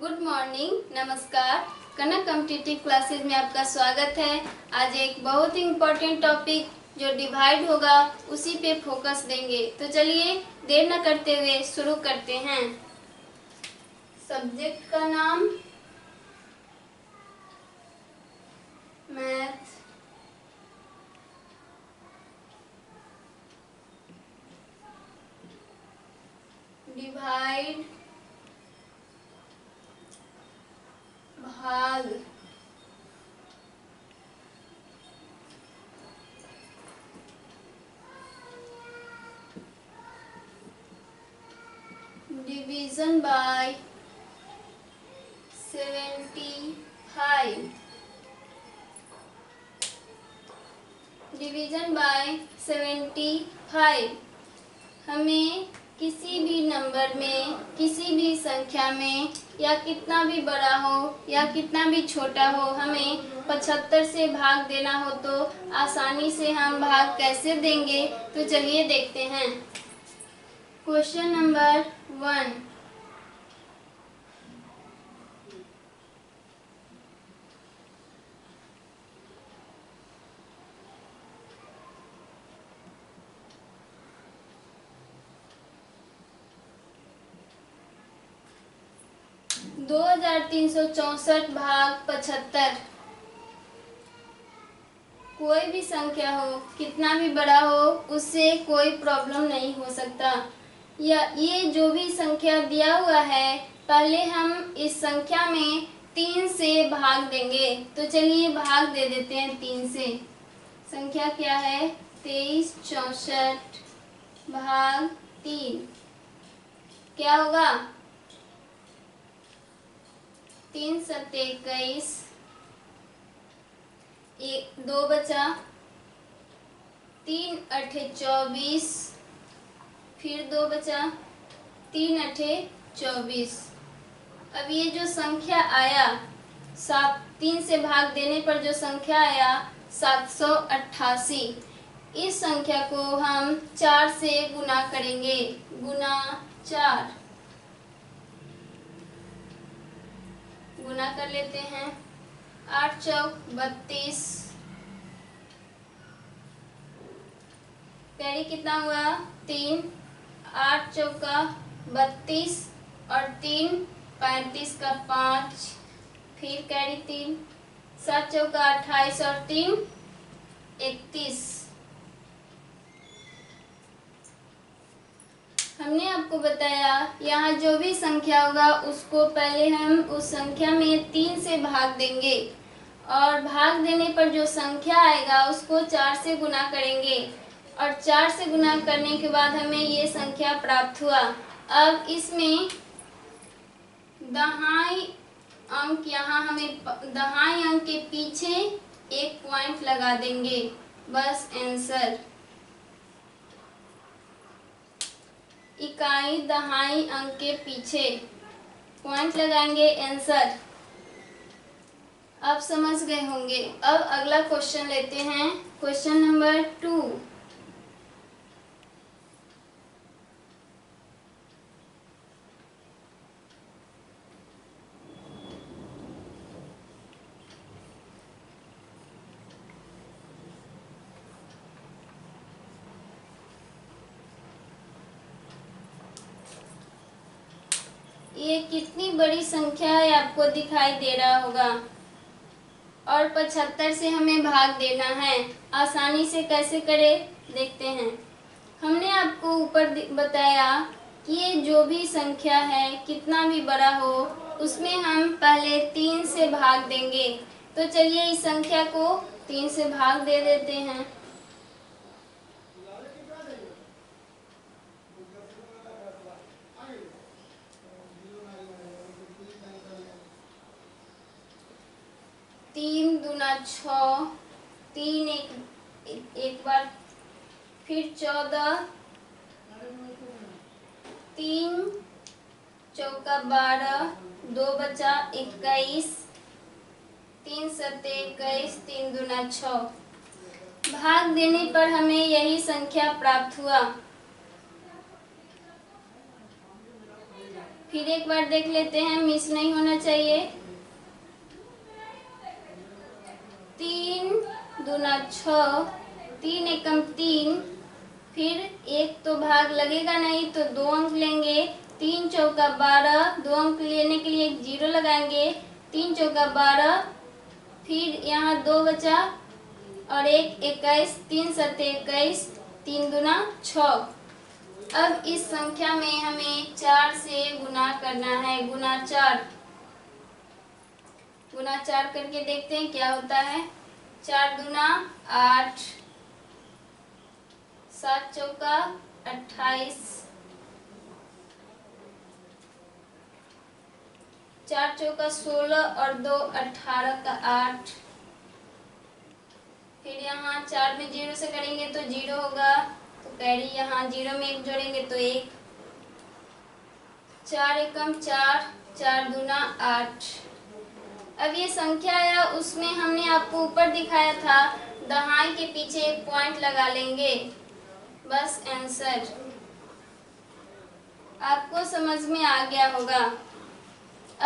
Good morning, नमस्कार। कनक competitive classes में आपका स्वागत है। आज एक बहुत ही इम्पोर्टेंट टॉपिक जो डिवाइड होगा उसी पे फोकस देंगे। तो चलिए देर न करते हुए शुरू करते हैं। सब्जेक्ट का नाम मैथ, डिवाइड भाग, डिवीजन बाय 75, डिवीजन बाय 75। हमें किसी भी नंबर में, किसी भी संख्या में, या कितना भी बड़ा हो या कितना भी छोटा हो, हमें 75 से भाग देना हो तो आसानी से हम भाग कैसे देंगे, तो चलिए देखते हैं। Question number 1। 2364 भाग 75। कोई भी संख्या हो, कितना भी बड़ा हो, उससे कोई प्रॉब्लम नहीं हो सकता। या ये जो भी संख्या दिया हुआ है, पहले हम इस संख्या में 3 से भाग देंगे। तो चलिए भाग दे देते हैं 3 से। संख्या क्या है? 2364 भाग 3। क्या होगा? 3 7 21, 2 बचा, 3 8 24, फिर 2 बचा, 3 8 24। अब ये जो संख्या आया, 3 से भाग देने पर जो संख्या आया 788, इस संख्या को हम 4 से गुना करेंगे। गुना 4, गुना कर लेते हैं। 8 चौक 32, कैरी कितना हुआ? 3। 8 चौका 32 और 3 35 का 5, फिर कैरी 3। 7 चौका 28 और 3 31। हमने आपको बताया यहाँ जो भी संख्या होगा उसको पहले हम उस संख्या में 3 से भाग देंगे, और भाग देने पर जो संख्या आएगा उसको 4 से गुना करेंगे, और 4 से गुना करने के बाद हमें ये संख्या प्राप्त हुआ। अब इसमें दहाई अंक, यहाँ हमें दहाई अंक के पीछे एक पॉइंट लगा देंगे, बस आंसर। इकाई दहाई अंक के पीछे पॉइंट लगाएंगे, आंसर। आप समझ गए होंगे। अब अगला क्वेश्चन लेते हैं, क्वेश्चन नंबर 2। ये कितनी बड़ी संख्या है आपको दिखाई दे रहा होगा, और 75 से हमें भाग देना है। आसानी से कैसे करें देखते हैं। हमने आपको ऊपर बताया कि ये जो भी संख्या है, कितना भी बड़ा हो, उसमें हम पहले 3 से भाग देंगे। तो चलिए इस संख्या को 3 से भाग दे देते हैं। तीन दूना 6, 3 एक बार, फिर 14, 3 चौका 12, 2 बचा 21, 3 7 21, 3 दूना 6। भाग देने पर हमें यही संख्या प्राप्त हुआ। फिर एक बार देख लेते हैं, मिस नहीं होना चाहिए। 3 दूना 6, 3 एकम 3, फिर एक तो भाग लगेगा नहीं तो 2 अंक लेंगे। 3 चौका 12, 2 अंक लेने के लिए एक 0 लगाएंगे। 3 चौका 12, फिर यहाँ 2 बचा और 1 21, 3 सत्ते 21, 3 दूना 6। अब इस संख्या में हमें 4 से गुना करना है, गुना 4। गुना 4 करके देखते हैं क्या होता है। 4 दूना 8, 7 चौका 28, 4 चौका 16 और 2 18 का 8। फिर यहाँ 4 में 0 से करेंगे तो 0 होगा, तो कैरी यहाँ 0 में 1 जोड़ेंगे तो 1। 4 एकम 4, 4 दूना 8। अब ये संख्या आया, उसमें हमने आपको ऊपर दिखाया था, दहाई के पीछे एक पॉइंट लगा लेंगे, बस आंसर आपको समझ में आ गया होगा।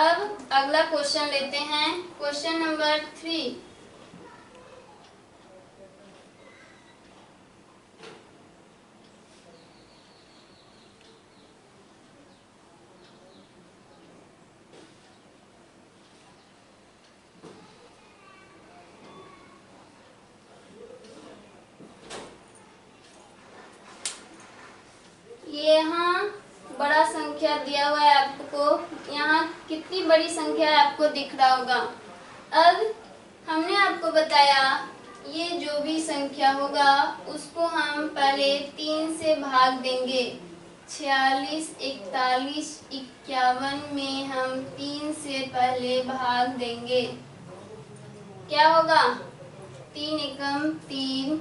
अब अगला क्वेश्चन लेते हैं, क्वेश्चन नंबर 3। यहाँ बड़ा संख्या दिया हुआ है आपको, यहाँ कितनी बड़ी संख्या है आपको दिख रहा होगा। अब हमने आपको बताया ये जो भी संख्या होगा उसको हम पहले 3 से भाग देंगे। 46, 41, 51 में हम 3 से पहले भाग देंगे। क्या होगा? 3 एकम 3,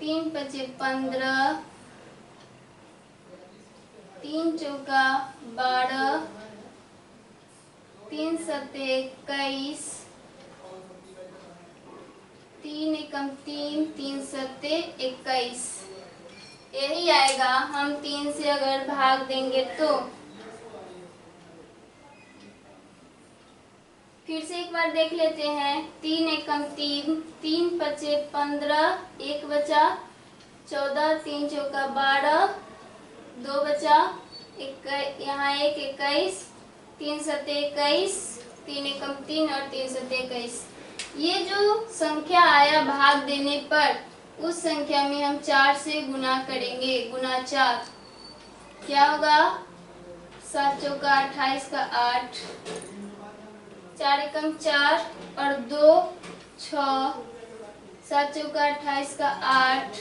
3 पचे 15, 3 चौका 12, 3 सत्ते 21, 3 एकम 3, 3 सत्ते 21। यही आएगा हम 3 से अगर भाग देंगे तो। फिर से एक बार देख लेते हैं। 3 एकम 3, 3 पचे 15, 1 बचा 14, 3 चौका 12, 2 बचा यहाँ 1 21, 3 सत्ते 21, 3 एकम 3 और 3 सत्ते 21। ये जो संख्या आया भाग देने पर, उस संख्या में हम 4 से गुना करेंगे, गुना 4। क्या होगा? 7 चौका 28 का 8, 4 एकम 4 और 2 6, 7 चौका 28 का 8,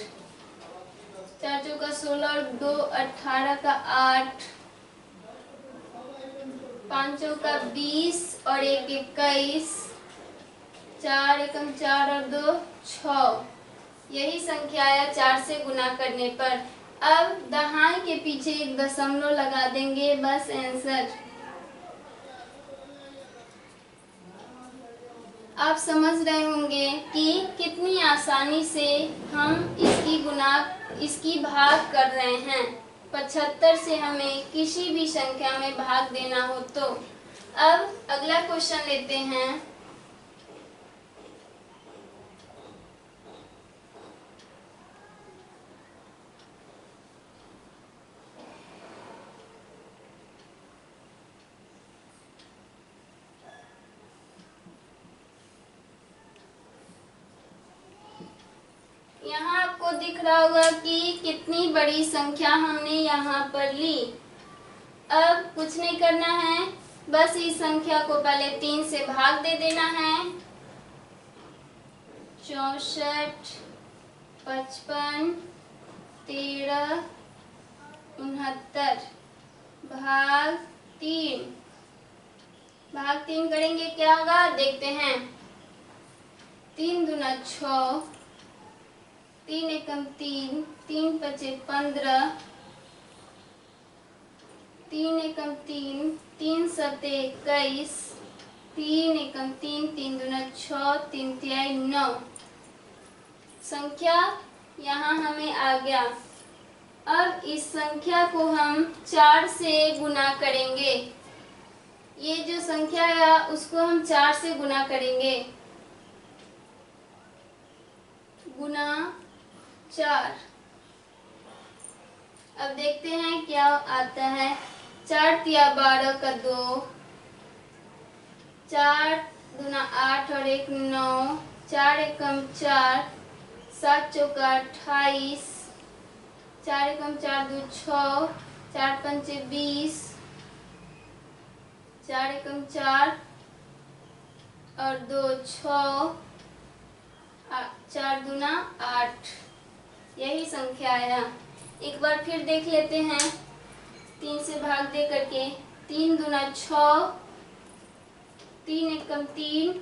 4 चौका 16 और 2 18 का 8, 5 चौका 20 और 1 21, 4 एकम 4 और 2 6। यही संख्या आया 4 से गुना करने पर। अब दहाई के पीछे एक दशमलव लगा देंगे, बस आंसर। आप समझ रहे होंगे कि कितनी आसानी से हम इसकी भाग कर रहे हैं। 75 से हमें किसी भी संख्या में भाग देना हो तो। अब अगला क्वेश्चन लेते हैं। यहाँ आपको दिख रहा होगा कि कितनी बड़ी संख्या हमने यहाँ पर ली। अब कुछ नहीं करना है, बस इस संख्या को पहले 3 से भाग दे देना है। 64, 55, 13, 69 भाग 3। भाग 3 करेंगे, क्या होगा देखते हैं। 3 दूना 6, 3 एकम 3, 3 पचे 15, 3 एकम 3, 3 सत्ते 21, 3 एकम 3, 3 दूना 6, 3 तिहाई 9। संख्या यहाँ हमें आ गया। अब इस संख्या को हम 4 से गुना करेंगे। ये जो संख्या है उसको हम 4 से गुना करेंगे। गुना 4। अब देखते हैं क्या आता है। 4 तिया 12 का 2, 4 दूना 8 और 1 9, 4 एकम 4, 7 चौका 28, 4 एकम 4 दो 6, 4 पंचे 20, 4 एकम 4 और 2 6, 4 दूना 8। यही संख्या है। एक बार फिर देख लेते हैं 3 से भाग दे करके। 3 दूना 6, 3 एकम 3,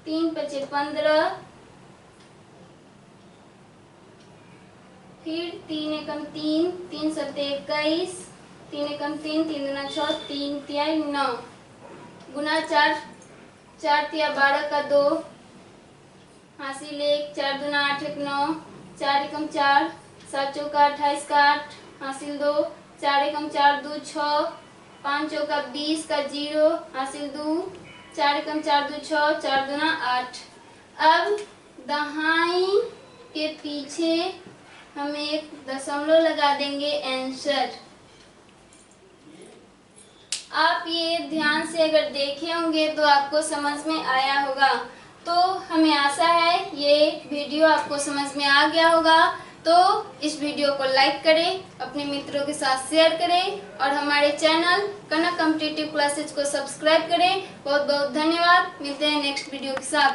3 पचे 15, फिर 3 एकम 3, 3 सत्ते 21, 3 एकम 3, 3 दूना 6, 3 तिया 9, गुना 4, 4 तिया 12 का 2, हासिल 1, 4 दूना 8 एक 9, 4 एकम 4, 7 चौका 28 का 8, हासिल 2, 4 एकम 4 2 6, 5 चौका 20 का 0, हासिल 2, 4 एकम 4 2 6, 4 दूना 8। अब दहाई के पीछे हम एक दशमलव लगा देंगे आंसर। आप ये ध्यान से अगर देखे होंगे तो आपको समझ में आया होगा। तो हमें आशा है ये वीडियो आपको समझ में आ गया होगा। तो इस वीडियो को लाइक करें, अपने मित्रों के साथ शेयर करें और हमारे चैनल कनक कॉम्पिटिटिव क्लासेज को सब्सक्राइब करें। बहुत बहुत धन्यवाद। मिलते हैं नेक्स्ट वीडियो के साथ।